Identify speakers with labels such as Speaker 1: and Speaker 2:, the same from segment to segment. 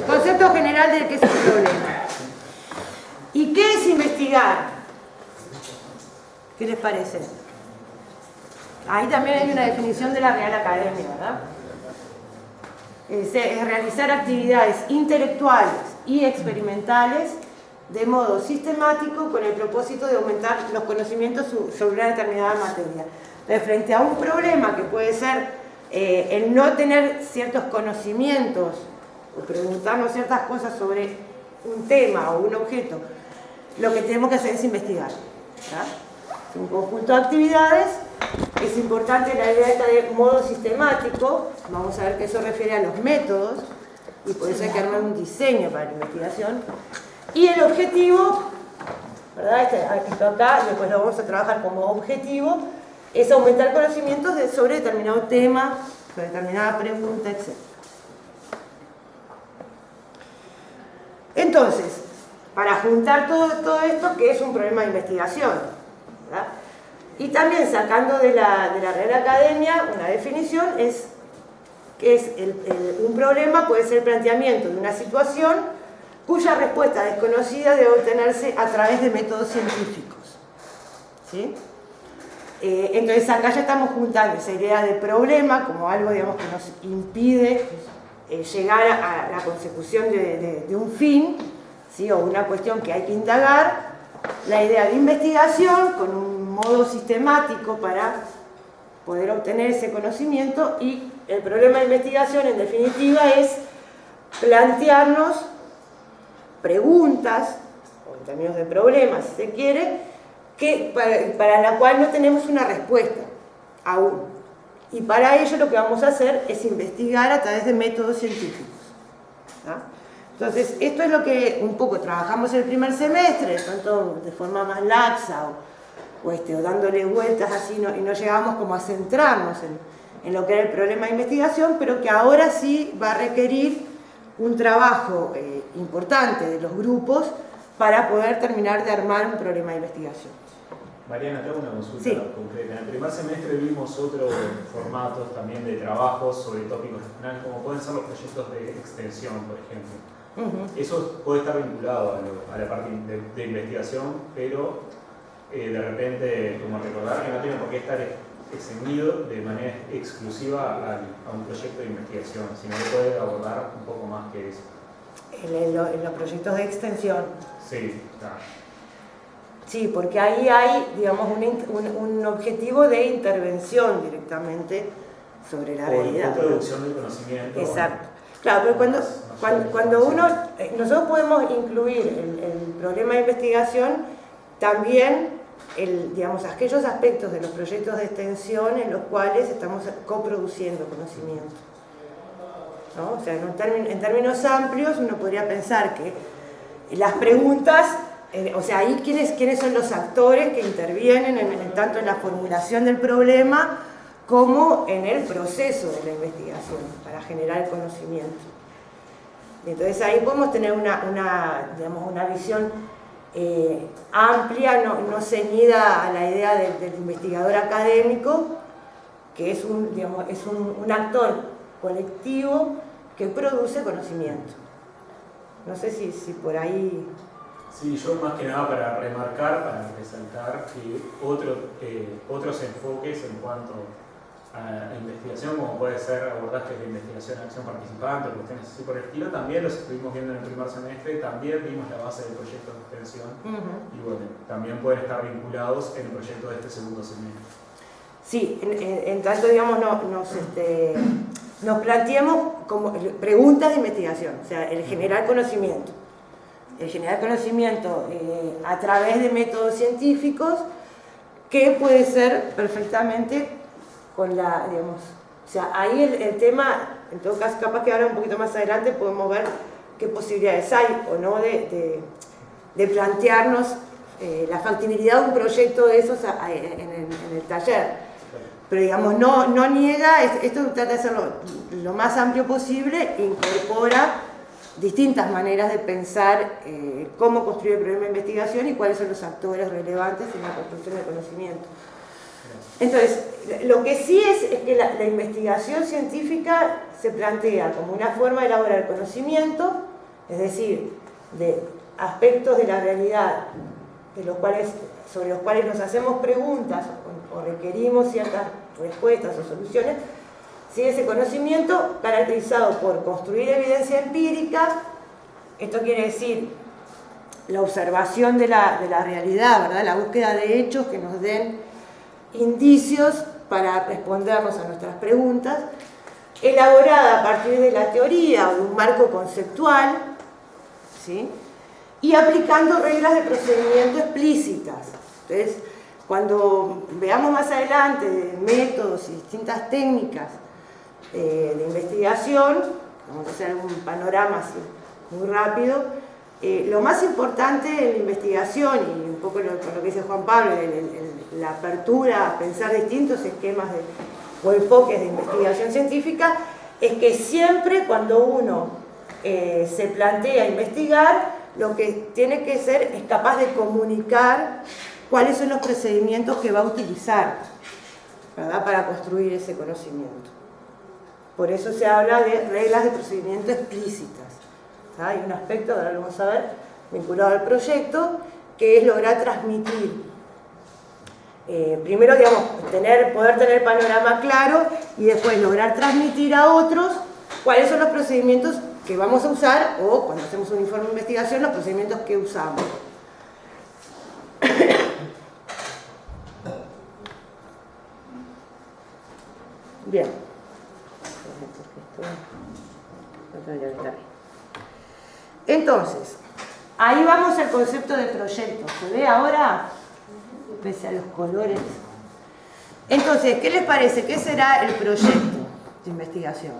Speaker 1: Concepto general de qué es un problema. ¿Y qué es investigar? ¿Qué les parece? Ahí también hay una definición de la Real Academia, ¿verdad? Es realizar actividades intelectuales y experimentales de modo sistemático con el propósito de aumentar los conocimientos sobre una determinada materia. Entonces, frente a un problema que puede ser el no tener ciertos conocimientos o preguntarnos ciertas cosas sobre un tema o un objeto, lo que tenemos que hacer es investigar, ¿verdad? Es un conjunto de actividades. Es importante la idea esta de modo sistemático. Vamos a ver que eso refiere a los métodos y por eso hay que armar un diseño para la investigación. Y el objetivo, ¿verdad? Esto acá, después lo vamos a trabajar como objetivo, es aumentar conocimientos sobre determinado tema, sobre determinada pregunta, etc. Entonces, para juntar todo esto, ¿qué es un problema de investigación? ¿Verdad? Y también sacando de la Real Academia una definición es que es un problema puede ser el planteamiento de una situación cuya respuesta desconocida debe obtenerse a través de métodos científicos. ¿Sí? Entonces acá ya estamos juntando esa idea de problema como algo, digamos, que nos impide llegar a la consecución de un fin, ¿sí? O una cuestión que hay que indagar, la idea de investigación con un modo sistemático para poder obtener ese conocimiento, y el problema de investigación en definitiva es plantearnos preguntas, o en términos de problemas si se quiere, para la cual no tenemos una respuesta aún. Y para ello lo que vamos a hacer es investigar a través de métodos científicos. ¿Ah? Entonces, esto es lo que un poco trabajamos el primer semestre, tanto de forma más laxa o dándole vueltas así, y no llegamos como a centrarnos en lo que era el problema de investigación, pero que ahora sí va a requerir un trabajo importante de los grupos para poder terminar de armar un problema de investigación.
Speaker 2: Mariana, te hago una consulta concreta. En el primer semestre vimos otros formatos también de trabajos sobre tópicos regionales, como pueden ser los proyectos de extensión, por ejemplo. Eso puede estar vinculado a la parte de investigación, pero de repente, como recordar que no tiene por qué estar extendido de manera exclusiva a un proyecto de investigación, sino que puede abordar un poco más que eso.
Speaker 1: En los proyectos de extensión.
Speaker 2: Sí, claro.
Speaker 1: Sí, porque ahí hay, digamos, un objetivo de intervención directamente sobre la realidad.
Speaker 2: O producción del conocimiento.
Speaker 1: Exacto. Claro, pero cuando nosotros podemos incluir el problema de investigación también, digamos, aquellos aspectos de los proyectos de extensión en los cuales estamos coproduciendo conocimiento, ¿no? O sea, en términos amplios uno podría pensar que las preguntas, o sea, ahí quiénes son los actores que intervienen tanto en la formulación del problema como en el proceso de la investigación para generar el conocimiento. Entonces ahí podemos tener una visión amplia, no ceñida a la idea del investigador académico, que es un actor colectivo que produce conocimiento. No sé si por ahí...
Speaker 2: Sí, yo más que nada para remarcar, para resaltar que otros enfoques en cuanto a investigación, como puede ser abordajes de investigación en acción participante, cuestiones así por el estilo, también los estuvimos viendo en el primer semestre, también vimos la base del proyecto de extensión, y bueno, también pueden estar vinculados en el proyecto de este segundo semestre. Sí,
Speaker 1: en tanto, digamos, nos planteemos como preguntas de investigación, o sea, el generar conocimiento. El generar conocimiento a través de métodos científicos, que puede ser perfectamente con digamos, o sea, ahí el tema, en todo caso, capaz que ahora un poquito más adelante podemos ver qué posibilidades hay o no de plantearnos la factibilidad de un proyecto de esos en el taller. Pero digamos, no niega, esto trata de hacerlo lo más amplio posible, incorpora distintas maneras de pensar cómo construir el problema de investigación y cuáles son los actores relevantes en la construcción del conocimiento. Entonces, lo que sí es que la investigación científica se plantea como una forma de elaborar conocimiento, es decir, de aspectos de la realidad sobre los cuales nos hacemos preguntas o requerimos ciertas respuestas o soluciones, ¿sí? Ese conocimiento caracterizado por construir evidencia empírica, esto quiere decir la observación de la realidad, ¿verdad? La búsqueda de hechos que nos den indicios para respondernos a nuestras preguntas, elaborada a partir de la teoría o de un marco conceptual, ¿sí? Y aplicando reglas de procedimiento explícitas. Entonces, cuando veamos más adelante métodos y distintas técnicas de investigación, vamos a hacer un panorama así muy rápido, lo más importante en la investigación, y un poco con lo que dice Juan Pablo, la apertura a pensar distintos esquemas o enfoques de investigación científica, es que siempre cuando uno se plantea investigar, lo que tiene que ser es capaz de comunicar cuáles son los procedimientos que va a utilizar, ¿verdad?, para construir ese conocimiento. Por eso se habla de reglas de procedimiento explícitas. Hay un aspecto, ahora lo vamos a ver, vinculado al proyecto, que es lograr transmitir. Primero, digamos, poder tener panorama claro y después lograr transmitir a otros cuáles son los procedimientos que vamos a usar, o cuando hacemos un informe de investigación, los procedimientos que usamos. Bien. Entonces, ahí vamos al concepto de proyecto. ¿Se ve ahora? Pese a los colores. Entonces, ¿qué les parece? ¿Qué será el proyecto de investigación?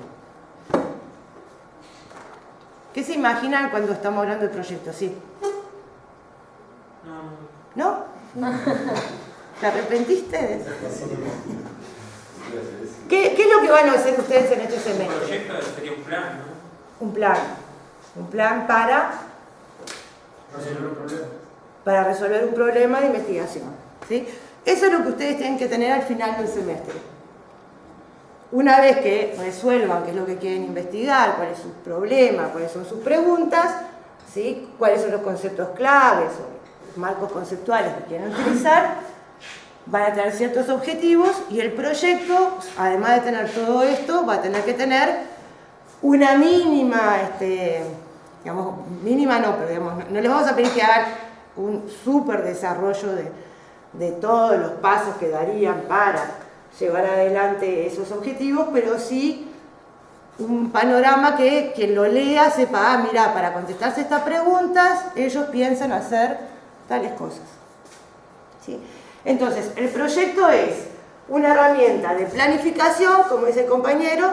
Speaker 1: ¿Qué se imaginan cuando estamos hablando de proyecto? ¿Sí? ¿No? ¿Te arrepentiste de eso? ¿Qué es lo que van a hacer ustedes en este semestre?
Speaker 3: Un proyecto sería un plan, ¿no?
Speaker 1: Un plan. Un plan para resolver un problema de investigación. ¿Sí? Eso es lo que ustedes tienen que tener al final del semestre. Una vez que resuelvan qué es lo que quieren investigar, cuál es su problema, cuáles son sus preguntas, ¿sí?, cuáles son los conceptos claves o marcos conceptuales que quieren utilizar, van a tener ciertos objetivos y el proyecto, además de tener todo esto, va a tener que tener una mínima, digamos, mínima no, pero digamos, no les vamos a pedir que hagan un súper desarrollo de todos los pasos que darían para llevar adelante esos objetivos, pero sí un panorama que quien lo lea sepa, mira, para contestarse estas preguntas, ellos piensan hacer tales cosas. ¿Sí? Entonces, el proyecto es una herramienta de planificación, como dice el compañero,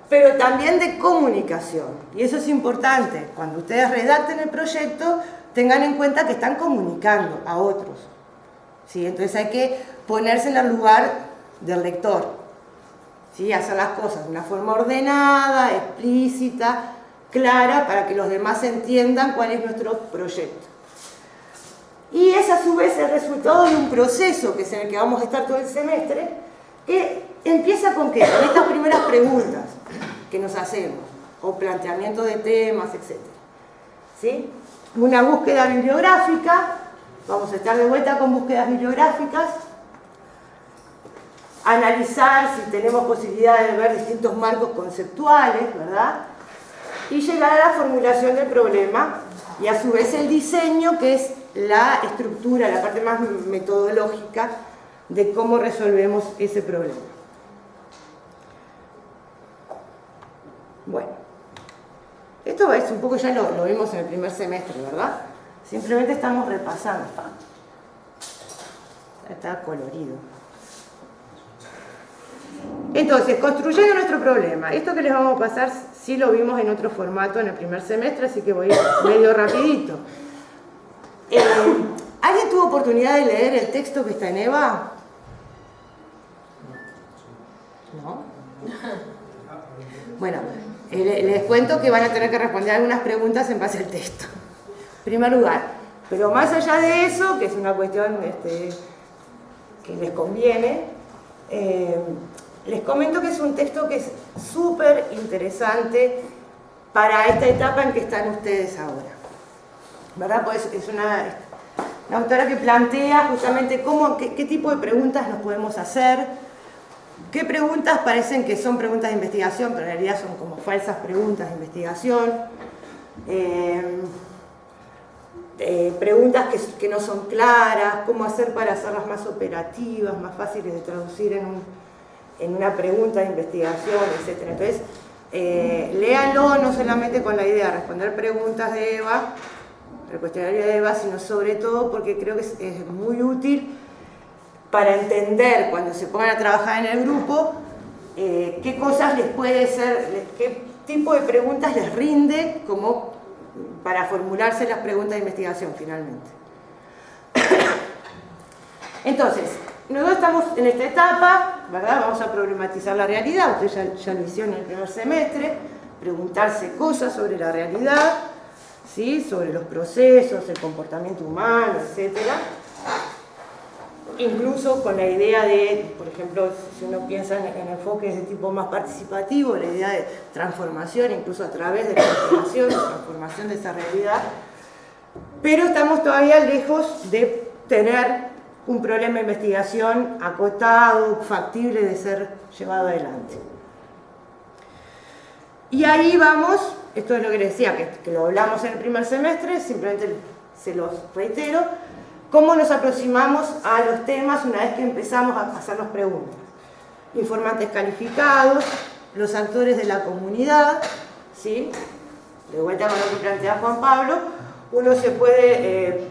Speaker 1: pero también de comunicación. Y eso es importante. Cuando ustedes redacten el proyecto, tengan en cuenta que están comunicando a otros. ¿Sí? Entonces hay que ponerse en el lugar del lector. ¿Sí? Hacer las cosas de una forma ordenada, explícita, clara, para que los demás entiendan cuál es nuestro proyecto. Y es a su vez el resultado de un proceso, que es en el que vamos a estar todo el semestre, que empieza con ¿qué? Con estas primeras preguntas que nos hacemos, o planteamiento de temas, etc. ¿Sí? Una búsqueda bibliográfica, vamos a estar de vuelta con búsquedas bibliográficas, analizar si tenemos posibilidad de ver distintos marcos conceptuales, ¿verdad? Y llegar a la formulación del problema y a su vez el diseño, que es la estructura, la parte más metodológica de cómo resolvemos ese problema. Bueno, esto es un poco, ya lo vimos en el primer semestre, ¿verdad? Simplemente estamos repasando. Está colorido. Entonces, construyendo nuestro problema. Esto que les vamos a pasar sí lo vimos en otro formato en el primer semestre, así que voy medio rapidito. ¿Alguien tuvo oportunidad de leer el texto que está en EVA? ¿No? Bueno, les cuento que van a tener que responder algunas preguntas en base al texto. En primer lugar, pero más allá de eso, que es una cuestión que les conviene, Les comento que es un texto que es súper interesante para esta etapa en que están ustedes ahora, ¿verdad? Pues es una autora que plantea justamente qué tipo de preguntas nos podemos hacer, qué preguntas parecen que son preguntas de investigación, pero en realidad son como falsas preguntas de investigación, preguntas que no son claras, cómo hacer para hacerlas más operativas, más fáciles de traducir en una pregunta de investigación, etc. Entonces, léanlo no solamente con la idea de responder preguntas de Eva, el cuestionario de Eva, sino sobre todo porque creo que es muy útil para entender cuando se pongan a trabajar en el grupo qué cosas les puede ser, qué tipo de preguntas les rinde como para formularse las preguntas de investigación finalmente. Entonces, nosotros estamos en esta etapa, ¿verdad? Vamos a problematizar la realidad, ustedes ya lo hicieron en el primer semestre, preguntarse cosas sobre la realidad, ¿sí? Sobre los procesos, el comportamiento humano, etc. Incluso con la idea de, por ejemplo, si uno piensa en enfoques de tipo más participativo, la idea de transformación, incluso a través de la información, de transformación de esa realidad, pero estamos todavía lejos de tener un problema de investigación acotado, factible de ser llevado adelante. Y ahí vamos, esto es lo que les decía, que lo hablamos en el primer semestre, simplemente se los reitero, cómo nos aproximamos a los temas una vez que empezamos a hacernos preguntas. Informantes calificados, los actores de la comunidad, ¿sí? De vuelta con lo que plantea Juan Pablo, uno se puede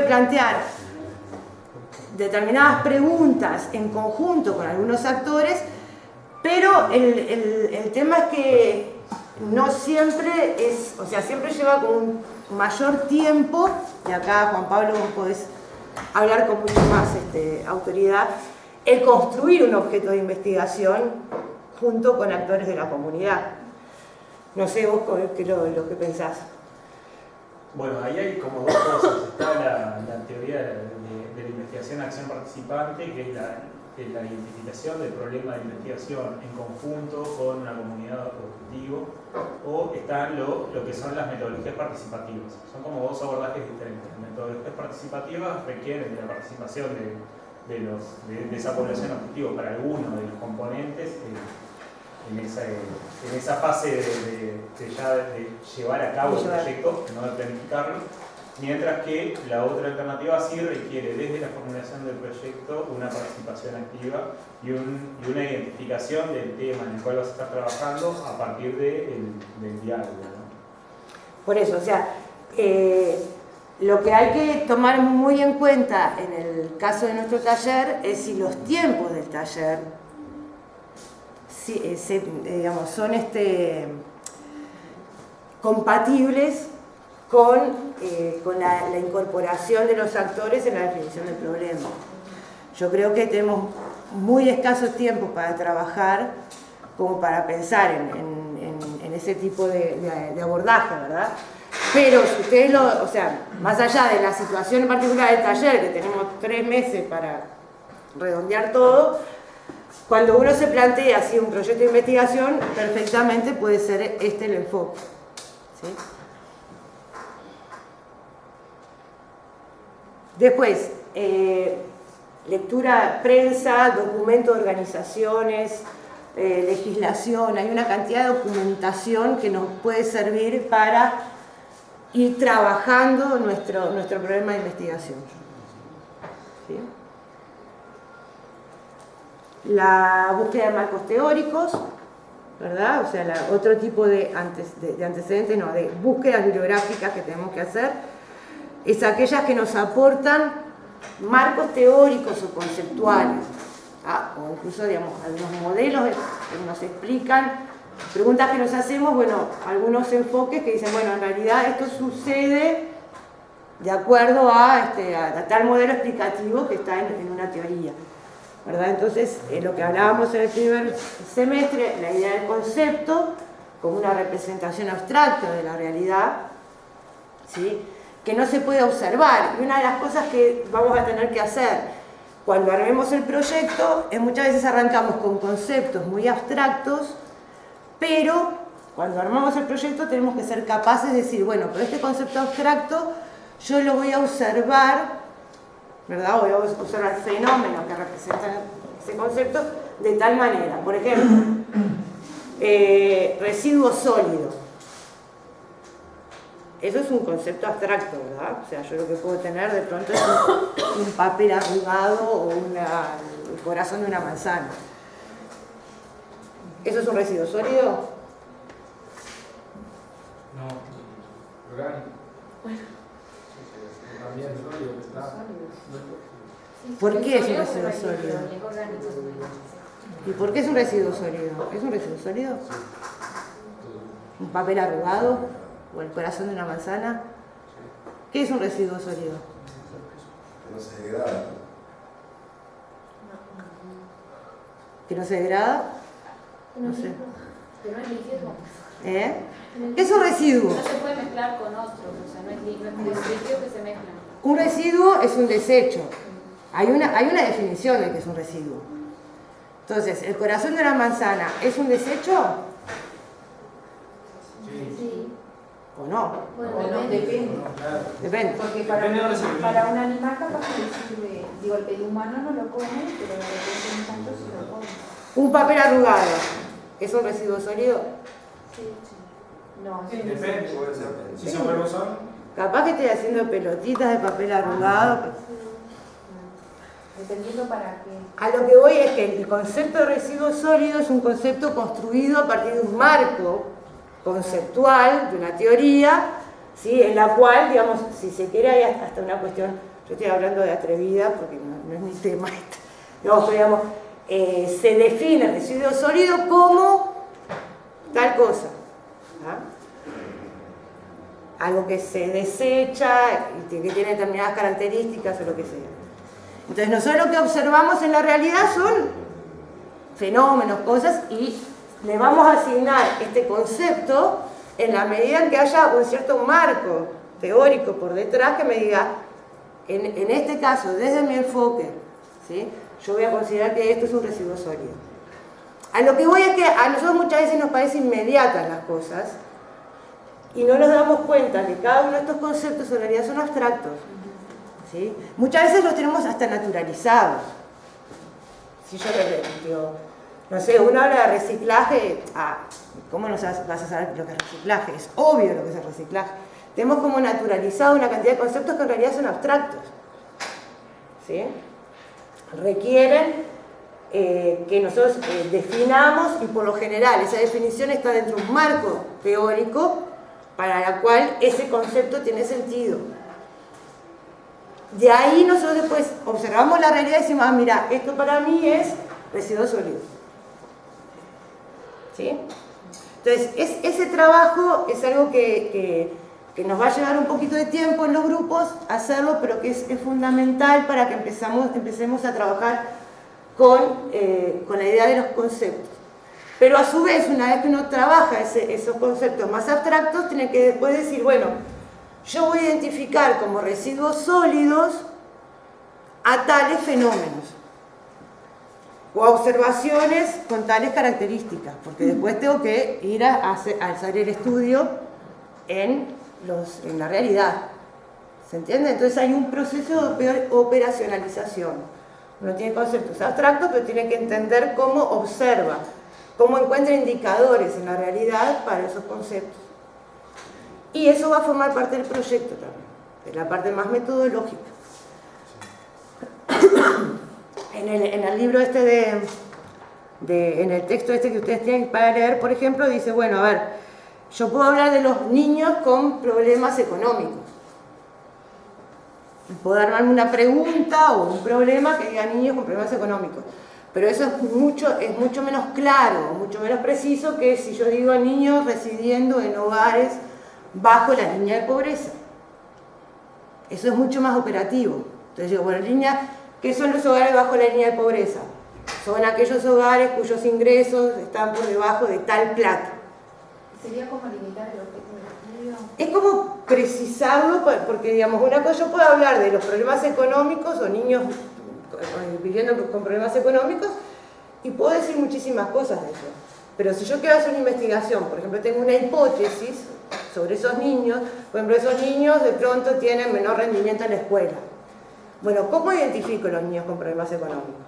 Speaker 1: plantear determinadas preguntas en conjunto con algunos actores, pero el tema es que no siempre es, o sea, siempre lleva con un mayor tiempo, y acá Juan Pablo vos podés hablar con mucho más autoridad, el construir un objeto de investigación junto con actores de la comunidad. No sé vos qué es lo que pensás.
Speaker 2: Bueno, ahí hay como dos cosas. Está la teoría de la investigación acción participante, que es la identificación del problema de investigación en conjunto con una comunidad objetivo, o están lo que son las metodologías participativas. Son como dos abordajes diferentes. Las metodologías participativas requieren de la participación de esa población objetivo para alguno de los componentes en esa fase de llevar a cabo el proyecto, no de planificarlo, mientras que la otra alternativa sí requiere desde la formulación del proyecto una participación activa y una identificación del tema en el cual vas a estar trabajando a partir del diálogo, ¿no?
Speaker 1: Por eso, o sea, lo que hay que tomar muy en cuenta en el caso de nuestro taller es si los tiempos del taller digamos, son compatibles con la incorporación de los actores en la definición del problema. Yo creo que tenemos muy escasos tiempos para trabajar como para pensar en ese tipo de abordaje, ¿verdad? Pero si ustedes o sea, más allá de la situación en particular del taller, que tenemos 3 meses para redondear todo, cuando uno se plantea así un proyecto de investigación, perfectamente puede ser el enfoque, ¿sí? Después, lectura, prensa, documento de organizaciones, legislación, hay una cantidad de documentación que nos puede servir para ir trabajando nuestro problema de investigación. ¿Sí? La búsqueda de marcos teóricos, ¿verdad? O sea, otro tipo de antecedentes, no, de búsquedas bibliográficas que tenemos que hacer, es aquellas que nos aportan marcos teóricos o conceptuales, o incluso, digamos, algunos modelos que nos explican, preguntas que nos hacemos, bueno, algunos enfoques que dicen, bueno, en realidad esto sucede de acuerdo a tal modelo explicativo que está en una teoría, ¿verdad? Entonces, lo que hablábamos en el primer semestre, la idea del concepto como una representación abstracta de la realidad, ¿sí? Que no se puede observar. Y una de las cosas que vamos a tener que hacer cuando armemos el proyecto, muchas veces arrancamos con conceptos muy abstractos, pero cuando armamos el proyecto tenemos que ser capaces de decir, bueno, pero este concepto abstracto yo lo voy a observar, ¿verdad? Voy a observar fenómenos que representan ese concepto de tal manera. Por ejemplo, residuo sólido. Eso es un concepto abstracto, ¿verdad? O sea, yo lo que puedo tener de pronto es un papel arrugado o el corazón de una manzana. ¿Eso es un residuo sólido?
Speaker 4: No, orgánico. También sólido que está.
Speaker 1: ¿Por qué es un residuo sólido? ¿Y por qué es un residuo sólido? ¿Es un residuo sólido? ¿Un papel arrugado? ¿O el corazón de una manzana? ¿Qué es un residuo sólido?
Speaker 5: Que no se degrada.
Speaker 1: ¿Que no se degrada? No sé.
Speaker 6: Que no es líquido.
Speaker 1: ¿Qué es un residuo?
Speaker 6: No se puede mezclar con otro, o sea, no es líquido que se mezcla.
Speaker 1: Un residuo es un desecho. Hay una definición de que es un residuo. Entonces, ¿el corazón de una manzana es un desecho?
Speaker 6: Sí.
Speaker 1: ¿O no?
Speaker 6: Bueno, depende.
Speaker 1: Depende.
Speaker 7: Porque para un animal capaz que le sirve, digo, el pelo humano no lo come, pero de repente un tanto sí lo come.
Speaker 1: Un papel arrugado, ¿es un residuo sólido?
Speaker 6: Sí.
Speaker 7: No,
Speaker 4: Depende,
Speaker 5: Puede ser.
Speaker 4: si se vuelve usar.
Speaker 1: Capaz que estoy haciendo pelotitas de papel arrugado.
Speaker 7: dependiendo para qué.
Speaker 1: A lo que voy es que el concepto de residuo sólido es un concepto construido a partir de un marco conceptual, de una teoría, ¿sí? En la cual, digamos, si se quiere, hay hasta una cuestión, yo estoy hablando de atrevida porque no es mi tema, no, pero digamos, se define el residuo sólido como tal cosa, algo que se desecha y que tiene determinadas características o lo que sea. Entonces nosotros lo que observamos en la realidad son fenómenos, cosas, y le vamos a asignar este concepto en la medida en que haya un cierto marco teórico por detrás que me diga, en este caso, desde mi enfoque, ¿sí? Yo voy a considerar que esto es un residuo sólido. A lo que voy es que a nosotros muchas veces nos parecen inmediatas las cosas y no nos damos cuenta que cada uno de estos conceptos en realidad son abstractos, ¿sí? Muchas veces los tenemos hasta naturalizados. Si yo le digo, no sé, uno habla de reciclaje, ¿cómo no vas a saber lo que es reciclaje? Es obvio lo que es el reciclaje. Tenemos como naturalizado una cantidad de conceptos que en realidad son abstractos, ¿sí? Requieren que nosotros definamos, y por lo general esa definición está dentro de un marco teórico para la cual ese concepto tiene sentido. De ahí nosotros después observamos la realidad y decimos, mira, esto para mí es residuo sólido, ¿sí? Entonces, ese trabajo es algo que nos va a llevar un poquito de tiempo en los grupos hacerlo, pero que es fundamental para que empecemos a trabajar con la idea de los conceptos. Pero a su vez, una vez que uno trabaja esos conceptos más abstractos, tiene que después decir, bueno, yo voy a identificar como residuos sólidos a tales fenómenos o a observaciones con tales características, porque después tengo que ir a hacer el estudio en la realidad. ¿Se entiende? Entonces hay un proceso de operacionalización. Uno tiene conceptos abstractos, pero tiene que entender cómo observa, cómo encuentra indicadores en la realidad para esos conceptos. Y eso va a formar parte del proyecto también, de la parte más metodológica. En el libro este en el texto este que ustedes tienen para leer, por ejemplo, dice, bueno, a ver, yo puedo hablar de los niños con problemas económicos. Puedo armarme una pregunta o un problema que diga niños con problemas económicos. Pero eso es mucho menos claro, mucho menos preciso que si yo digo niños residiendo en hogares bajo la línea de pobreza. Eso es mucho más operativo. Entonces digo, bueno, ¿qué son los hogares bajo la línea de pobreza? Son aquellos hogares cuyos ingresos están por debajo de tal plata.
Speaker 7: ¿Sería como limitar el objeto del estudio?
Speaker 1: Es como precisarlo, porque digamos, una cosa, yo puedo hablar de los problemas económicos o niños viviendo con problemas económicos, y puedo decir muchísimas cosas de eso. Pero si yo quiero hacer una investigación, por ejemplo, tengo una hipótesis sobre esos niños, por ejemplo, esos niños de pronto tienen menor rendimiento en la escuela. Bueno, ¿cómo identifico los niños con problemas económicos?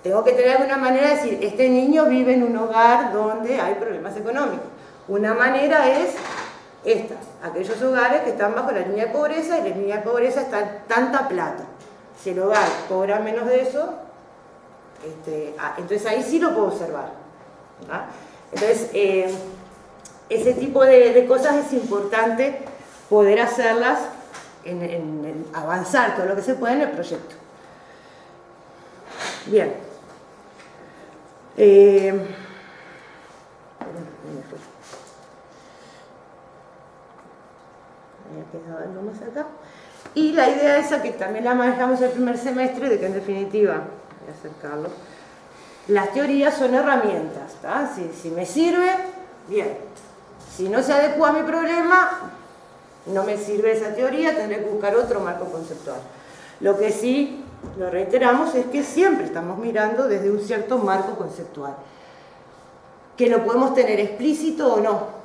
Speaker 1: Tengo que tener alguna manera de decir, este niño vive en un hogar donde hay problemas económicos. Una manera es esta, aquellos hogares que están bajo la línea de pobreza, y la línea de pobreza está en tanta plata. Si el hogar cobra menos de eso, entonces ahí sí lo puedo observar. ¿Ah? Entonces, ese tipo de cosas es importante poder hacerlas, en avanzar todo lo que se puede en el proyecto. Bien. Había quedado algo más acá. Y la idea esa que también la manejamos el primer semestre, de que en definitiva, voy a acercarlo, las teorías son herramientas, ¿tá? Si me sirve, bien. Si no se adecua a mi problema, no me sirve esa teoría, tendré que buscar otro marco conceptual. Lo que sí, lo reiteramos, es que siempre estamos mirando desde un cierto marco conceptual, que lo podemos tener explícito o no.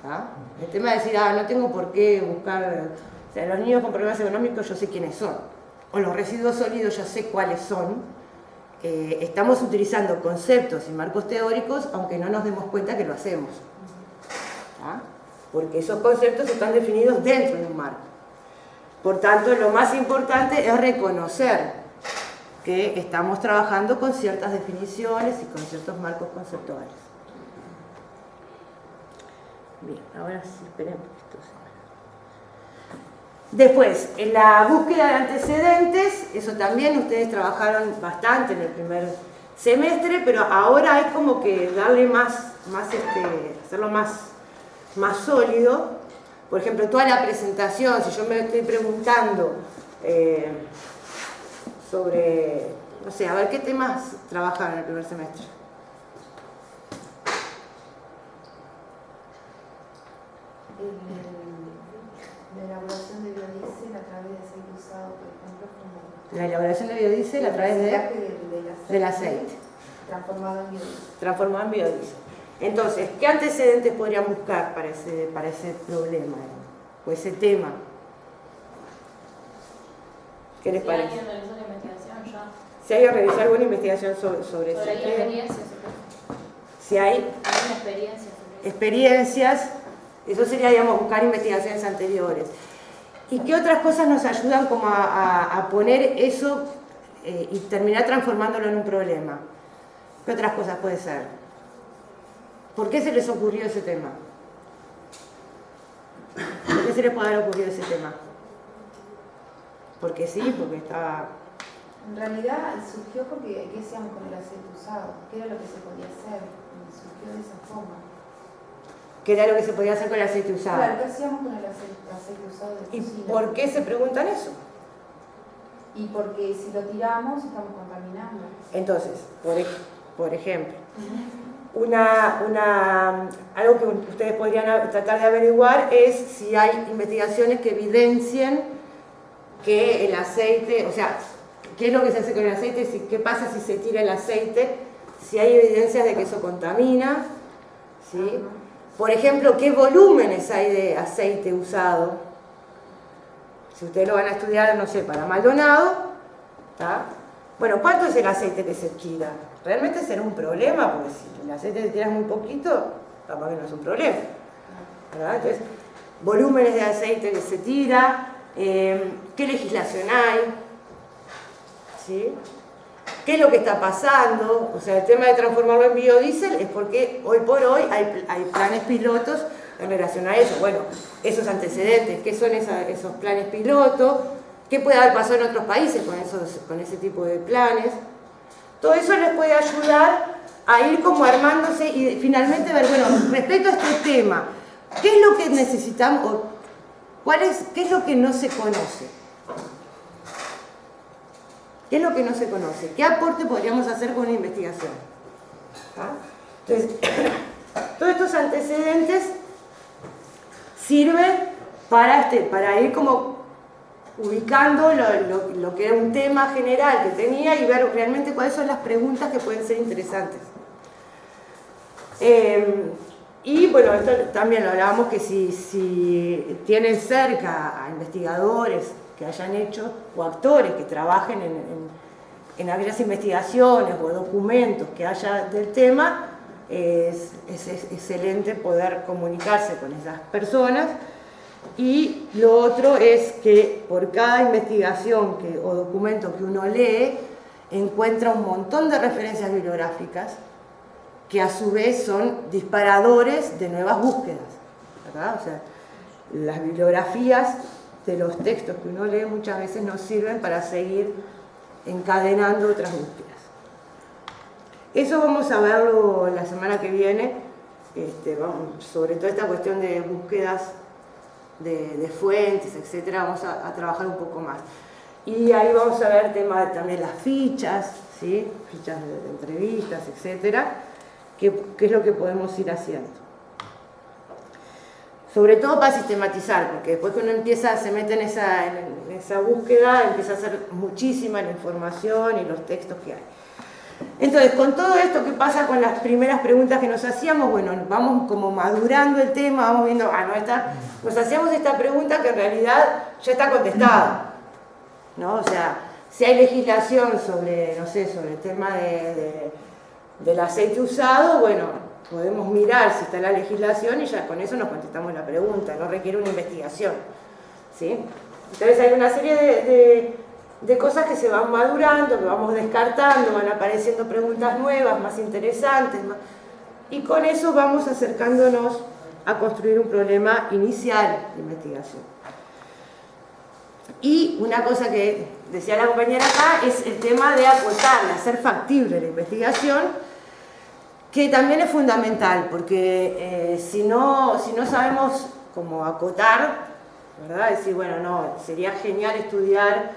Speaker 1: ¿Ah? El tema de decir, no tengo por qué buscar, o sea, los niños con problemas económicos yo sé quiénes son, o los residuos sólidos yo sé cuáles son. Estamos utilizando conceptos y marcos teóricos, aunque no nos demos cuenta que lo hacemos. ¿Ah? Porque esos conceptos están definidos dentro de un marco. Por tanto, lo más importante es reconocer que estamos trabajando con ciertas definiciones y con ciertos marcos conceptuales. Bien, ahora sí, esperemos que esto se... Después, en la búsqueda de antecedentes, eso también ustedes trabajaron bastante en el primer semestre, pero ahora hay como que darle hacerlo más sólido. Por ejemplo, toda la presentación, si yo me estoy preguntando sobre, no sé, a ver, ¿qué temas trabajaron en el primer semestre?
Speaker 7: La elaboración de biodiesel a través de aceite usado, por ejemplo, como...
Speaker 1: La elaboración de biodiesel a través del aceite.
Speaker 7: Transformado en biodiesel.
Speaker 1: Transformado en biodiesel. Entonces, ¿qué antecedentes podrían buscar para ese problema o ese tema? ¿Qué les parece?
Speaker 6: Si alguien realizó la investigación ya.
Speaker 1: Si hay que realizar alguna investigación sobre ese
Speaker 6: Sobre la
Speaker 1: tema.
Speaker 6: experiencia.
Speaker 1: Si hay
Speaker 6: ¿Alguna experiencia sobre eso?
Speaker 1: experiencias, eso sería, digamos, buscar investigaciones anteriores. ¿Y qué otras cosas nos ayudan como a poner eso y terminar transformándolo en un problema? ¿Qué otras cosas puede ser? ¿Por qué se les ocurrió ese tema? ¿Por qué se les puede haber ocurrido ese tema? Porque sí, porque estaba...
Speaker 7: En realidad surgió porque, ¿qué hacíamos con el aceite usado? ¿Qué era lo que se podía hacer? Surgió de esa forma.
Speaker 1: ¿Qué era lo que se podía hacer con el aceite usado?
Speaker 7: Claro, ¿qué hacíamos con el aceite usado de
Speaker 1: ¿Y
Speaker 7: cocina?
Speaker 1: por qué se preguntan eso?
Speaker 7: Y porque si lo tiramos estamos contaminando.
Speaker 1: Entonces, por ejemplo, algo que ustedes podrían tratar de averiguar es si hay investigaciones que evidencien que el aceite, o sea, qué es lo que se hace con el aceite, qué pasa si se tira el aceite, si hay evidencias de que eso contamina, ¿sí? Por ejemplo, qué volúmenes hay de aceite usado. Si ustedes lo van a estudiar, no sé, para Maldonado, ¿tá? Bueno, ¿cuánto es el aceite que se tira? Realmente será un problema, porque si el aceite se tira muy poquito, capaz que no es un problema, ¿verdad? Entonces, volúmenes de aceite que se tira, qué legislación hay, ¿sí? ¿Qué es lo que está pasando? O sea, el tema de transformarlo en biodiesel es porque hoy por hoy hay planes pilotos en relación a eso. Bueno, esos antecedentes, ¿qué son esos planes pilotos? ¿Qué puede haber pasado en otros países con ese tipo de planes? Todo eso les puede ayudar a ir como armándose y finalmente ver, bueno, respecto a este tema, ¿qué es lo que necesitamos o qué es lo que no se conoce? ¿Qué es lo que no se conoce? ¿Qué aporte podríamos hacer con una investigación? ¿Ah? Entonces, todos estos antecedentes sirven para ir como ubicando lo que era un tema general que tenía y ver realmente cuáles son las preguntas que pueden ser interesantes. Y bueno, esto también lo hablábamos, que si tienen cerca a investigadores que hayan hecho o actores que trabajen en aquellas investigaciones o documentos que haya del tema, es excelente poder comunicarse con esas personas. Y lo otro es que por cada investigación o documento que uno lee, encuentra un montón de referencias bibliográficas que a su vez son disparadores de nuevas búsquedas, ¿verdad? O sea, las bibliografías de los textos que uno lee muchas veces nos sirven para seguir encadenando otras búsquedas. Eso vamos a verlo la semana que viene, sobre toda esta cuestión de búsquedas de fuentes, etcétera, vamos a trabajar un poco más. Y ahí vamos a ver el tema de también las fichas, ¿sí? Fichas de entrevistas, etcétera, qué es lo que podemos ir haciendo. Sobre todo para sistematizar, porque después que uno se mete en esa búsqueda, empieza a ser muchísima la información y los textos que hay. Entonces, con todo esto que pasa con las primeras preguntas que nos hacíamos, bueno, vamos como madurando el tema, vamos viendo, nos hacíamos esta pregunta que en realidad ya está contestada, ¿no? O sea, si hay legislación sobre, no sé, sobre el tema del aceite usado, bueno, podemos mirar si está la legislación y ya con eso nos contestamos la pregunta, no requiere una investigación, ¿sí? Entonces hay una serie de cosas que se van madurando, que vamos descartando, van apareciendo preguntas nuevas, más interesantes, y con eso vamos acercándonos a construir un problema inicial de investigación. Y una cosa que decía la compañera acá es el tema de acotar, de hacer factible la investigación, que también es fundamental, porque si no sabemos cómo acotar, ¿verdad? Decir, bueno, no, sería genial estudiar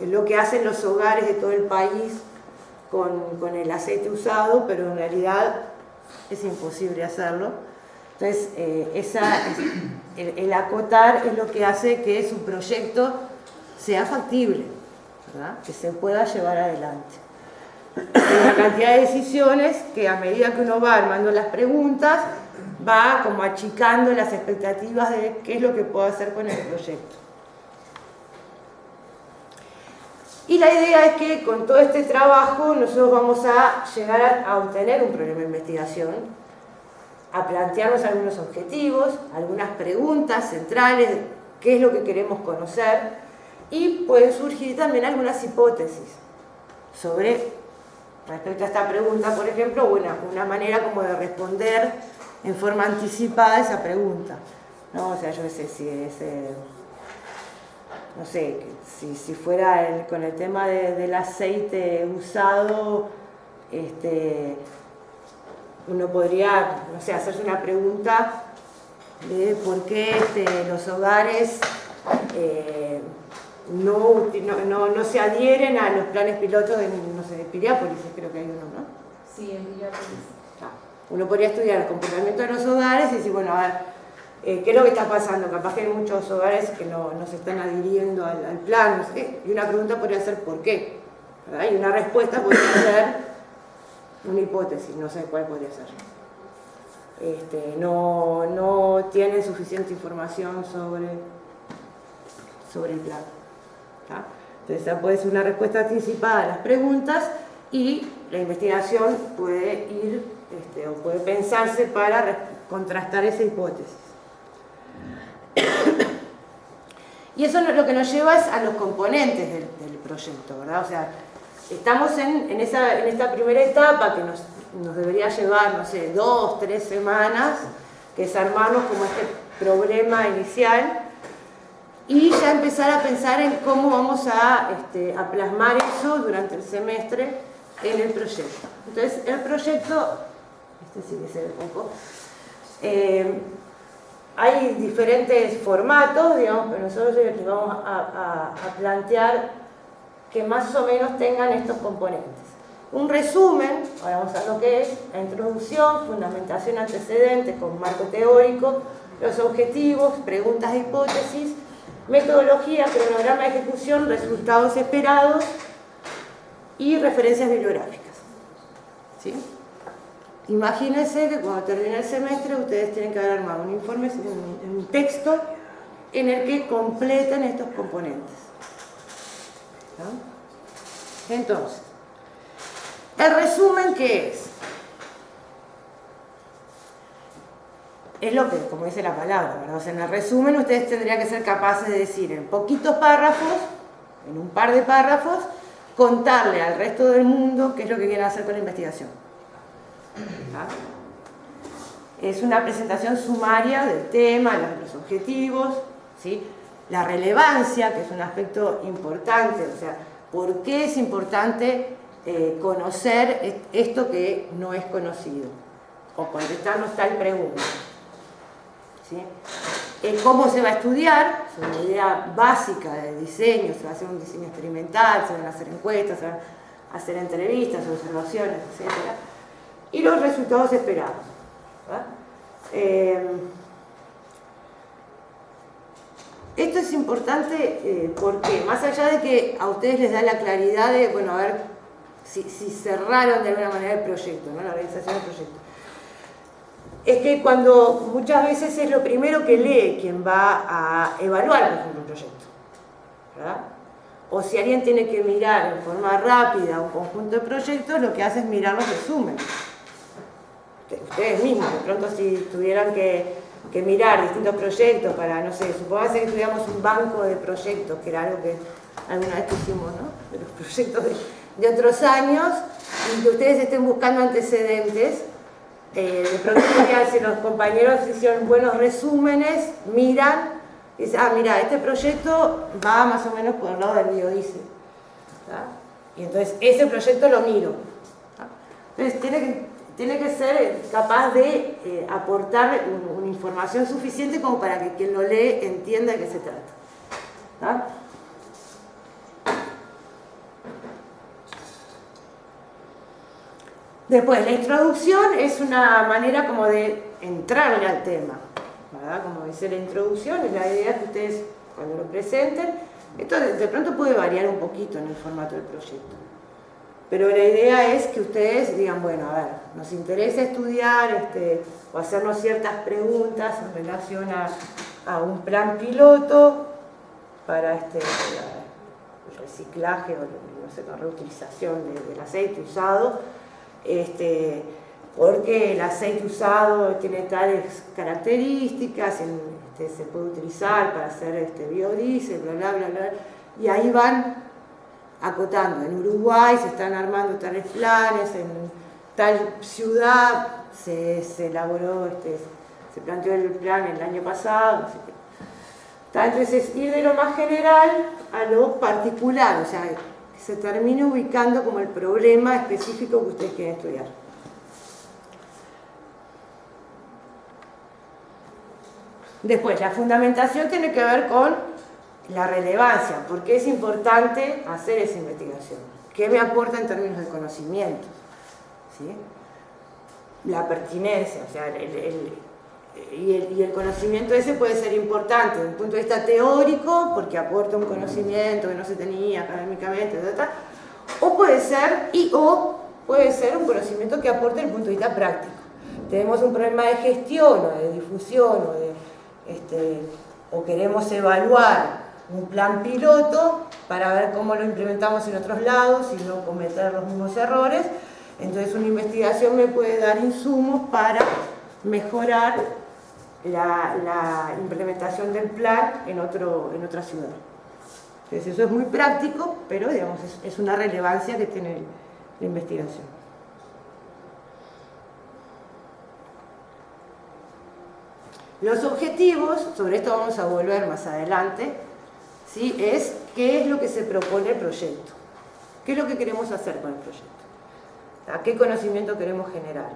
Speaker 1: lo que hacen los hogares de todo el país con el aceite usado, pero en realidad es imposible hacerlo. Entonces, el acotar es lo que hace que su proyecto sea factible, ¿verdad? Que se pueda llevar adelante. Hay una cantidad de decisiones que a medida que uno va armando las preguntas, va como achicando las expectativas de qué es lo que puedo hacer con el proyecto. Y la idea es que con todo este trabajo nosotros vamos a llegar a obtener un problema de investigación, a plantearnos algunos objetivos, algunas preguntas centrales, qué es lo que queremos conocer, y pueden surgir también algunas hipótesis respecto a esta pregunta, por ejemplo, una manera como de responder en forma anticipada esa pregunta, ¿no? O sea, yo sé si es, no sé, si fuera con el tema del aceite usado, uno podría, no sé, hacerse una pregunta de por qué los hogares no se adhieren a los planes pilotos de, no sé, de Piriápolis, creo que hay uno, ¿no?
Speaker 6: Sí, en Piriápolis.
Speaker 1: Uno podría estudiar el comportamiento de los hogares y decir, bueno, a ver, ¿qué es lo que está pasando? Capaz que hay muchos hogares que no se están adhiriendo al plan, no sé, y una pregunta podría ser ¿por qué? ¿Verdad? Y una respuesta podría ser una hipótesis, no sé cuál podría ser. No tienen suficiente información sobre el plan. ¿Tá? Entonces esa puede ser una respuesta anticipada a las preguntas y la investigación puede ir o puede pensarse para contrastar esa hipótesis. Y eso lo que nos lleva es a los componentes del proyecto, ¿verdad? O sea, estamos en esta primera etapa que nos debería llevar, no sé, 2, 3 semanas, que es armarnos como este problema inicial y ya empezar a pensar en cómo vamos a plasmar eso durante el semestre en el proyecto. Entonces, el proyecto, sí que se ve poco, hay diferentes formatos, digamos, pero nosotros les vamos a plantear que más o menos tengan estos componentes. Un resumen, ahora vamos a ver lo que es, la introducción, fundamentación, antecedentes con marco teórico, los objetivos, preguntas de hipótesis, metodología, cronograma de ejecución, resultados esperados y referencias bibliográficas. ¿Sí? Imagínense que cuando termine el semestre ustedes tienen que haber armado un informe, un texto en el que completen estos componentes. ¿No? Entonces, ¿el resumen qué es? Es lo que, como dice la palabra, ¿verdad? O sea, en el resumen ustedes tendrían que ser capaces de decir en poquitos párrafos, en un par de párrafos, contarle al resto del mundo qué es lo que quieren hacer con la investigación. ¿Ah? Es una presentación sumaria del tema, los objetivos, ¿sí? La relevancia, que es un aspecto importante, o sea, ¿por qué es importante conocer esto que no es conocido? O contestarnos tal pregunta. ¿Sí? ¿Cómo se va a estudiar? Es una idea básica de diseño, se va a hacer un diseño experimental, se van a hacer encuestas, se van a hacer entrevistas, observaciones, etc. Y los resultados esperados. Esto es importante porque, más allá de que a ustedes les da la claridad de, bueno, a ver si cerraron de alguna manera el proyecto, ¿no? La organización del proyecto, es que cuando muchas veces es lo primero que lee quien va a evaluar, por ejemplo, un proyecto, ¿verdad? O si alguien tiene que mirar en forma rápida un conjunto de proyectos, lo que hace es mirar los resúmenes. Ustedes mismos, de pronto si tuvieran que mirar distintos proyectos para, no sé, supongamos que estudiamos un banco de proyectos, que era algo que alguna vez hicimos, ¿no? De los proyectos de otros años, y que ustedes estén buscando antecedentes, de pronto si los compañeros hicieron buenos resúmenes, miran, y dicen, ah, mira, este proyecto va más o menos por el lado del biodiesel. Y entonces ese proyecto lo miro. Entonces tiene que ser capaz de aportar una información suficiente como para que quien lo lee entienda de qué se trata. ¿Ah? Después, la introducción es una manera como de entrarle al tema, ¿verdad? Como dice la introducción, es la idea que ustedes cuando lo presenten, esto de pronto puede variar un poquito en el formato del proyecto. Pero la idea es que ustedes digan, bueno, a ver, nos interesa estudiar o hacernos ciertas preguntas en relación a un plan piloto para el reciclaje o no sé, la reutilización del aceite usado, porque el aceite usado tiene tales características, se puede utilizar para hacer biodiesel, bla, bla, bla, bla, y ahí van acotando. En Uruguay se están armando tales planes, en tal ciudad se elaboró, se planteó el plan el año pasado, no sé qué. Entonces, ir de lo más general a lo particular, o sea, que se termine ubicando como el problema específico que ustedes quieren estudiar. Después, la fundamentación tiene que ver con la relevancia, porque es importante hacer esa investigación. ¿Qué me aporta en términos de conocimiento? ¿Sí? La pertinencia, o sea, y el conocimiento ese puede ser importante desde un punto de vista teórico, porque aporta un conocimiento que no se tenía académicamente, etc. O puede ser un conocimiento que aporte desde el punto de vista práctico. Tenemos un problema de gestión o de difusión o queremos evaluar un plan piloto para ver cómo lo implementamos en otros lados y no cometer los mismos errores. Entonces una investigación me puede dar insumos para mejorar la implementación del plan en otra ciudad. Entonces eso es muy práctico, pero digamos, es una relevancia que tiene la investigación. Los objetivos, sobre esto vamos a volver más adelante, ¿sí? Es qué es lo que se propone el proyecto, qué es lo que queremos hacer con el proyecto, ¿a qué conocimiento queremos generar,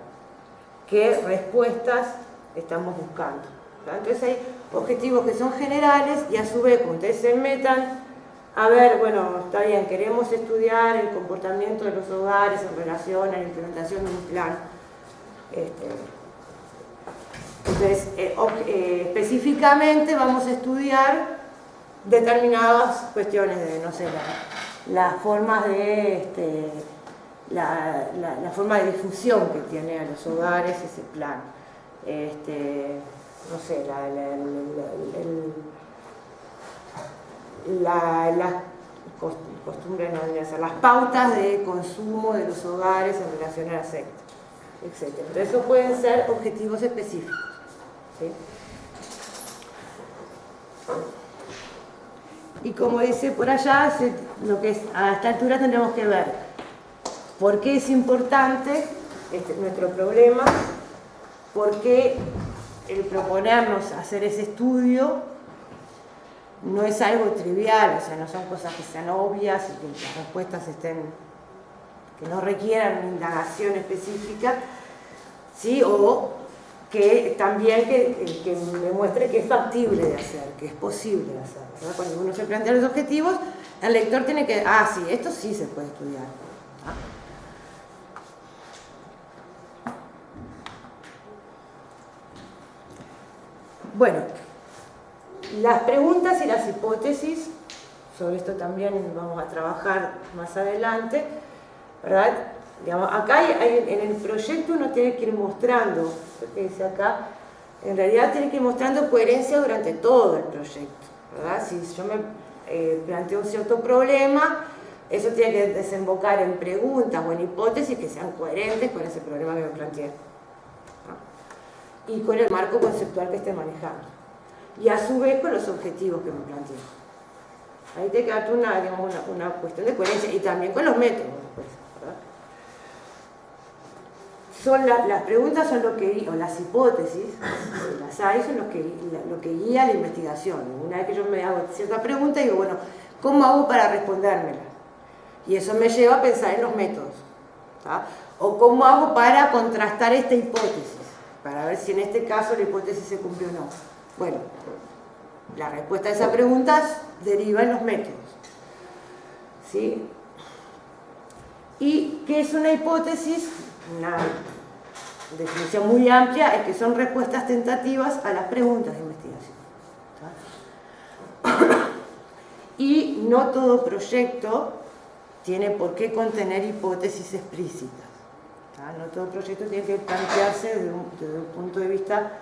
Speaker 1: qué respuestas estamos buscando. Entonces hay objetivos que son generales y a su vez, cuando ustedes se metan a ver, bueno, está bien, queremos estudiar el comportamiento de los hogares en relación a la implementación de un plan. Entonces, específicamente vamos a estudiar determinadas cuestiones de, no sé, las formas de, la forma de difusión que tiene a los hogares ese plan. No sé, las costumbres, no deberían ser, las pautas de consumo de los hogares en relación al aceite, etc. Entonces, eso pueden ser objetivos específicos, ¿sí? Y como dice por allá, lo que es, a esta altura tendremos que ver por qué es importante nuestro problema, por qué el proponernos hacer ese estudio no es algo trivial, o sea, no son cosas que sean obvias y que las respuestas que no requieran una indagación específica, ¿sí? O que también que me muestre que es factible de hacer, que es posible de hacer, ¿verdad? Cuando uno se plantea los objetivos, el lector tiene que, sí, esto sí se puede estudiar, ¿verdad? Bueno, las preguntas y las hipótesis, sobre esto también vamos a trabajar más adelante, ¿verdad? Digamos, acá en el proyecto uno tiene que ir mostrando, lo que dice acá, en realidad tiene que ir mostrando coherencia durante todo el proyecto, ¿verdad? Si yo me planteo un cierto problema, eso tiene que desembocar en preguntas o en hipótesis que sean coherentes con ese problema que me planteé, ¿no? Y con el marco conceptual que esté manejando. Y a su vez con los objetivos que me planteé. Ahí te queda una cuestión de coherencia y también con los métodos, pues, ¿verdad? Las preguntas son lo que, o las hipótesis, si las hay, son lo que guía la investigación. Una vez que yo me hago cierta pregunta, digo, bueno, ¿cómo hago para respondérmela? Y eso me lleva a pensar en los métodos, ¿tá? O ¿cómo hago para contrastar esta hipótesis? Para ver si en este caso la hipótesis se cumplió o no. Bueno, la respuesta a esa pregunta deriva en los métodos, ¿sí? ¿Y qué es una hipótesis? Una definición muy amplia es que son respuestas tentativas a las preguntas de investigación, ¿tá? Y no todo proyecto tiene por qué contener hipótesis explícitas, ¿tá? No todo proyecto tiene que plantearse desde un punto de vista,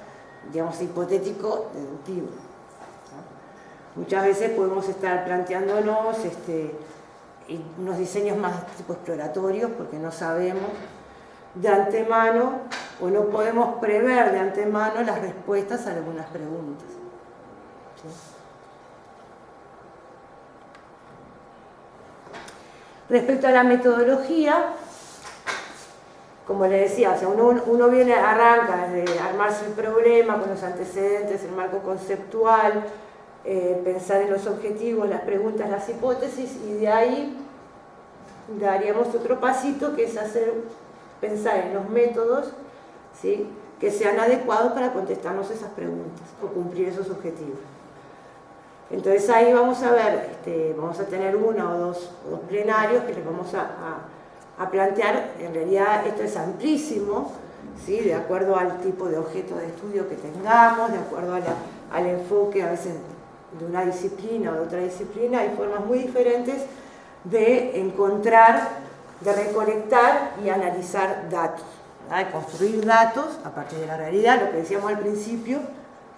Speaker 1: digamos, hipotético, deductivo, ¿tá? Muchas veces podemos estar planteándonos unos diseños más tipo exploratorios porque no sabemos de antemano o no podemos prever de antemano las respuestas a algunas preguntas, ¿sí? Respecto a la metodología, como le decía, o sea, uno arranca desde armarse el problema con los antecedentes, el marco conceptual, pensar en los objetivos, las preguntas, las hipótesis, y de ahí daríamos otro pasito que es pensar en los métodos, ¿sí?, que sean adecuados para contestarnos esas preguntas o cumplir esos objetivos. Entonces ahí vamos a ver, vamos a tener uno o dos plenarios que les vamos a plantear. En realidad esto es amplísimo, ¿sí?, de acuerdo al tipo de objeto de estudio que tengamos, de acuerdo al enfoque a veces de una disciplina o de otra disciplina. Hay formas muy diferentes de encontrar, de recolectar y analizar datos, ¿verdad?, de construir datos a partir de la realidad, lo que decíamos al principio,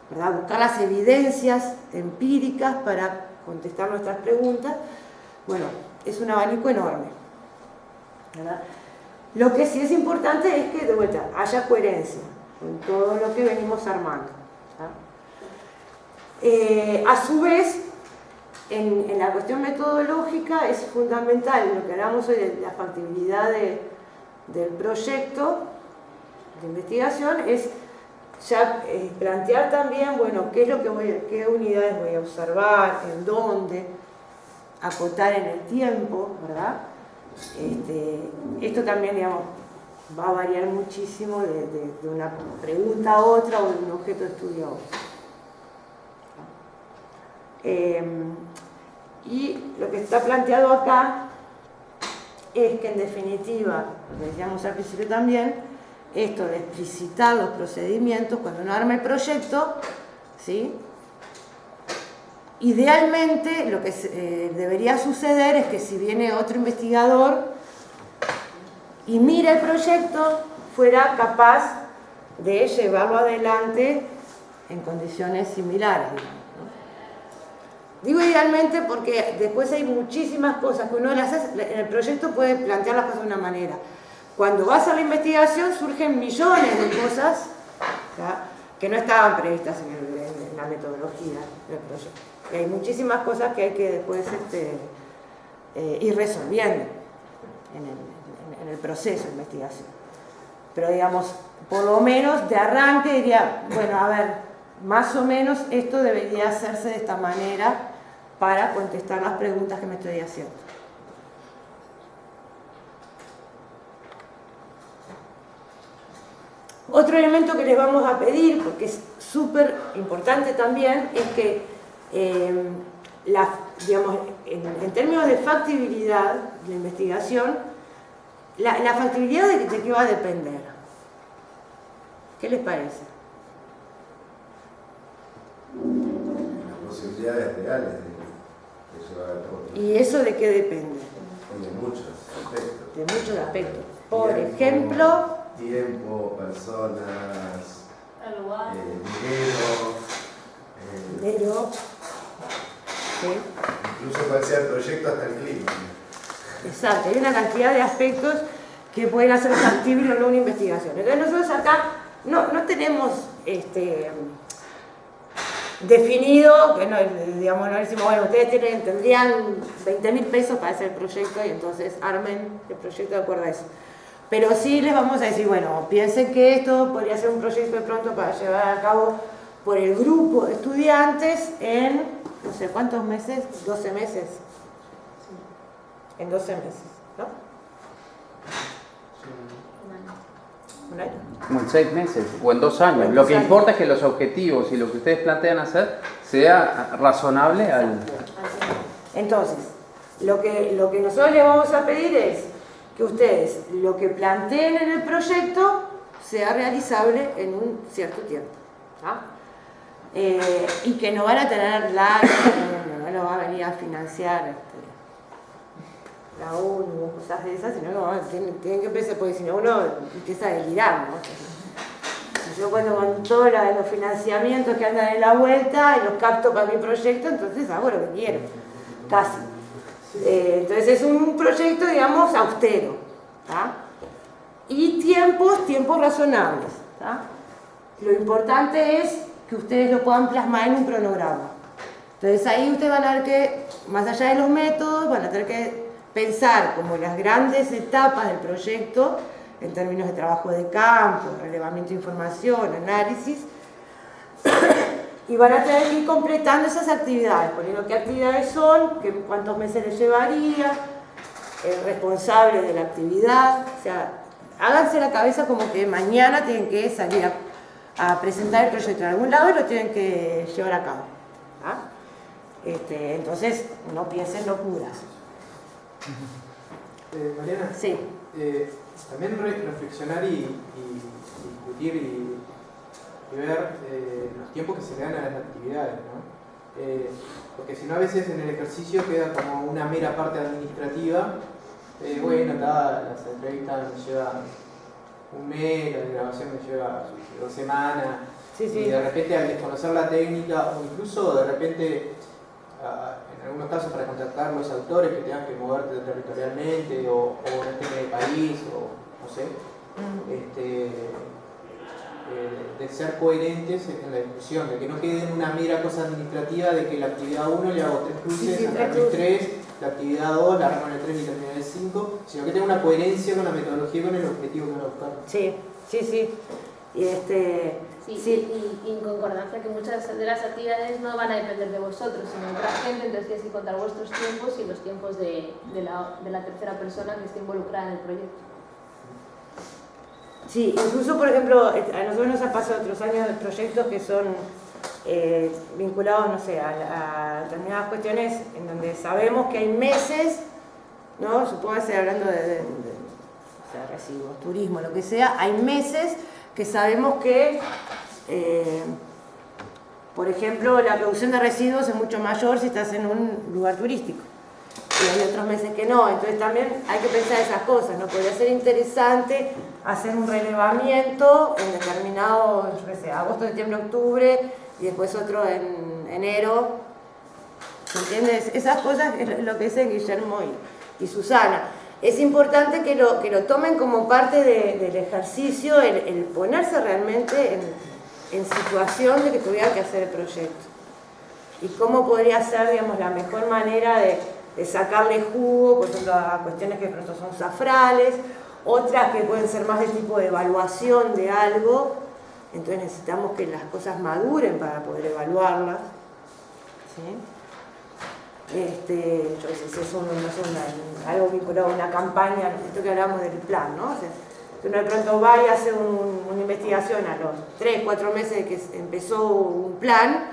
Speaker 1: ¿verdad?, buscar las evidencias empíricas para contestar nuestras preguntas. Bueno, es un abanico enorme, ¿verdad? Lo que sí es importante es que, de vuelta, haya coherencia en todo lo que venimos armando, ¿verdad? A su vez, en la cuestión metodológica es fundamental, en lo que hablamos hoy de la factibilidad del proyecto de investigación, es ya plantear también, bueno, qué es lo que qué unidades voy a observar, en dónde, acotar en el tiempo, ¿verdad? Esto también, digamos, va a variar muchísimo de una pregunta a otra o de un objeto de estudio a otro. Y lo que está planteado acá es que, en definitiva, lo que decíamos al principio también, esto de explicitar los procedimientos cuando uno arma el proyecto, ¿sí? Idealmente lo que debería suceder es que si viene otro investigador y mira el proyecto, fuera capaz de llevarlo adelante en condiciones similares, digamos, ¿no? Digo idealmente porque después hay muchísimas cosas que uno las hace, en el proyecto puede plantear las cosas de una manera. Cuando vas a la investigación surgen millones de cosas, ¿ya?, que no estaban previstas en la metodología del proyecto. Y hay muchísimas cosas que hay que después ir resolviendo en el proceso de investigación. Pero digamos, por lo menos de arranque diría, bueno, a ver, más o menos esto debería hacerse de esta manera para contestar las preguntas que me estoy haciendo. Otro elemento que les vamos a pedir, porque es súper importante también, es que, digamos, en términos de factibilidad de la investigación, la factibilidad de qué va a depender. ¿Qué les parece?
Speaker 5: Las posibilidades reales de llevar a cabo.
Speaker 1: ¿Y eso de qué depende?
Speaker 5: De muchos aspectos.
Speaker 1: De muchos aspectos. Por ejemplo...
Speaker 5: Tiempo, personas,
Speaker 6: Al lugar.
Speaker 1: Dinero. ¿Sí?
Speaker 5: Incluso puede ser el proyecto hasta el clima.
Speaker 1: Exacto, hay una cantidad de aspectos que pueden hacer factible o no una investigación. Entonces nosotros acá no tenemos definido, que no, digamos, no decimos, bueno, ustedes tendrían 20.000 pesos para hacer el proyecto y entonces armen el proyecto de acuerdo a eso. Pero sí les vamos a decir, bueno, piensen que esto podría ser un proyecto de pronto para llevar a cabo por el grupo de estudiantes en, no sé, ¿cuántos meses? 12 meses. En 12 meses, ¿no? ¿Un año?
Speaker 8: Como en 6 meses o en 2 años. Lo que importa es que los objetivos y lo que ustedes plantean hacer sea razonable al...
Speaker 1: Entonces, lo que nosotros les vamos a pedir es que ustedes lo que planteen en el proyecto sea realizable en un cierto tiempo, ¿no? Y que no van a tener no lo va a venir a financiar la ONU o cosas de esas, sino que tienen que empezar, porque si no uno empieza a delirar, ¿no? Yo cuando con todos los financiamientos que andan en la vuelta y los capto para mi proyecto, entonces hago lo que quiero, casi. Entonces es un proyecto, digamos, austero, ¿tá? Y tiempos razonables, ¿tá? Lo importante es que ustedes lo puedan plasmar en un cronograma. Entonces ahí ustedes van a ver que, más allá de los métodos, van a tener que pensar como las grandes etapas del proyecto en términos de trabajo de campo, relevamiento de información, análisis, y van a tener que ir completando esas actividades, poniendo qué actividades son, cuántos meses les llevaría, el responsable de la actividad, o sea, háganse la cabeza como que mañana tienen que salir a presentar el proyecto en algún lado y lo tienen que llevar a cabo, ¿ah? Entonces, no piensen locuras.
Speaker 4: Mariana,
Speaker 1: Sí.
Speaker 4: También reflexionar y discutir y ver los tiempos que se le dan a las actividades, ¿no? Porque si no, a veces en el ejercicio queda como una mera parte administrativa. Bueno, las entrevistas me llevan un mes, la grabación me lleva 2 semanas,
Speaker 1: Sí, sí.
Speaker 4: y de repente al desconocer la técnica, o incluso de repente, en algunos casos para contactar los autores que tengan que moverte territorialmente, o no estén en el país, o no sé, de ser coherentes en la discusión, de que no quede en una mera cosa administrativa de que la actividad 1 le hago 3 cruces,
Speaker 1: Sí,
Speaker 4: arranco el 3, la actividad 2 la arranco en el 3 y termino en el 5, sino que tenga una coherencia con la metodología y con el objetivo que van a buscar.
Speaker 1: Sí, sí, sí. Y
Speaker 6: Y en concordancia que muchas de las actividades no van a depender de vosotros, sino de otra gente, entonces tienes que contar vuestros tiempos y los tiempos de la tercera persona que esté involucrada en el proyecto.
Speaker 1: Sí, incluso, por ejemplo, a nosotros nos ha pasado otros años de proyectos que son vinculados, no sé, a determinadas cuestiones en donde sabemos que hay meses, ¿no? Supóngase hablando de residuos, turismo, lo que sea, hay meses que sabemos que, por ejemplo, la producción de residuos es mucho mayor si estás en un lugar turístico. Y hay otros meses que no, entonces también hay que pensar esas cosas, ¿no? Podría ser interesante hacer un relevamiento en determinado, yo qué sé, agosto, septiembre, octubre, y después otro en enero, ¿entiendes? Esas cosas es lo que dicen Guillermo y Susana. Es importante que lo tomen como parte del ejercicio, el ponerse realmente en situación de que tuviera que hacer el proyecto. Y cómo podría ser, digamos, la mejor manera de sacarle jugo, por ejemplo, a cuestiones que de pronto son safrales, otras que pueden ser más de tipo de evaluación de algo, entonces necesitamos que las cosas maduren para poder evaluarlas, ¿sí? Yo no sé si es algo vinculado a una campaña, esto que hablamos del plan, ¿no? O sea, que uno de pronto va y hace una investigación a los 3, 4 meses de que empezó un plan,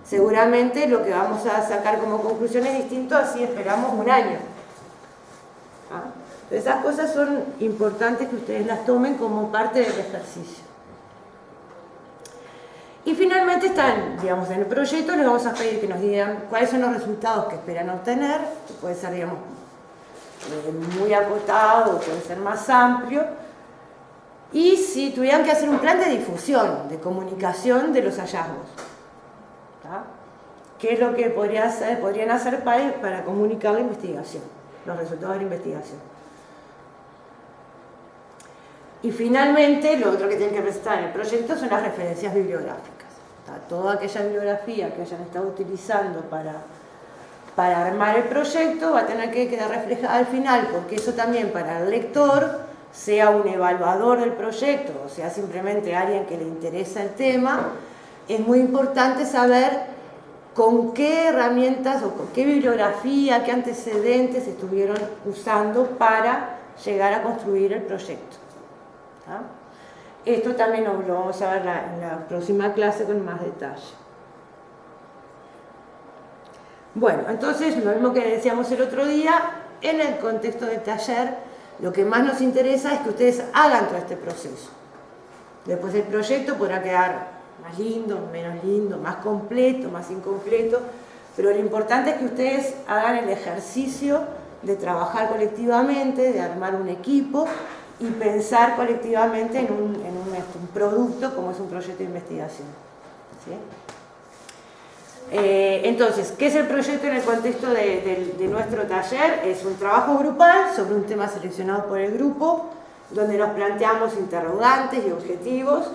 Speaker 1: seguramente lo que vamos a sacar como conclusión es distinto a si esperamos un año. ¿Ah? Esas cosas son importantes que ustedes las tomen como parte del ejercicio. Y finalmente están, digamos, en el proyecto les vamos a pedir que nos digan cuáles son los resultados que esperan obtener, que puede ser, digamos, muy acotado, puede ser más amplio, y si tuvieran que hacer un plan de difusión, de comunicación de los hallazgos. ¿Tá? ¿Qué es lo que podrían hacer para comunicar la investigación, los resultados de la investigación? Y finalmente, lo otro que tienen que presentar en el proyecto son las referencias bibliográficas. Toda aquella bibliografía que hayan estado utilizando para armar el proyecto va a tener que quedar reflejada al final, porque eso también para el lector, sea un evaluador del proyecto o sea simplemente alguien que le interesa el tema, es muy importante saber con qué herramientas o con qué bibliografía, qué antecedentes estuvieron usando para llegar a construir el proyecto. ¿Ah? Esto también lo vamos a ver en la próxima clase con más detalle. Bueno, entonces lo mismo que decíamos el otro día, en el contexto del taller, lo que más nos interesa es que ustedes hagan todo este proceso. Después el proyecto podrá quedar más lindo, menos lindo, más completo, más incompleto, pero lo importante es que ustedes hagan el ejercicio de trabajar colectivamente, de armar un equipo y pensar colectivamente en un producto como es un proyecto de investigación. ¿Sí? Entonces, ¿qué es el proyecto en el contexto de nuestro taller? Es un trabajo grupal sobre un tema seleccionado por el grupo, donde nos planteamos interrogantes y objetivos.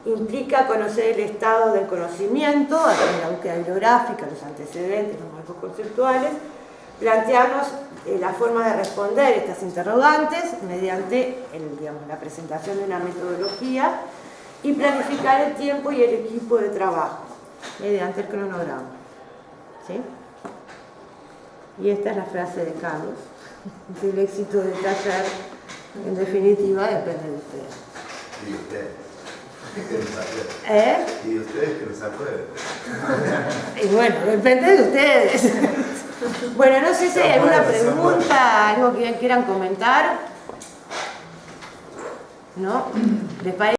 Speaker 1: Implica conocer el estado del conocimiento, a través de la búsqueda bibliográfica, los antecedentes, los marcos conceptuales, plantearnos la forma de responder estas interrogantes mediante la presentación de una metodología y planificar el tiempo y el equipo de trabajo mediante el cronograma. ¿Sí? Y esta es la frase de Carlos: el éxito del taller, en definitiva, depende de ustedes.
Speaker 5: Y ustedes. Que nos aprueben.
Speaker 1: ¿Eh?
Speaker 5: Y ustedes que nos aprueben.
Speaker 1: Y bueno, depende de ustedes. Bueno, no sé si hay alguna pregunta, algo que quieran comentar. ¿No? ¿Les parece?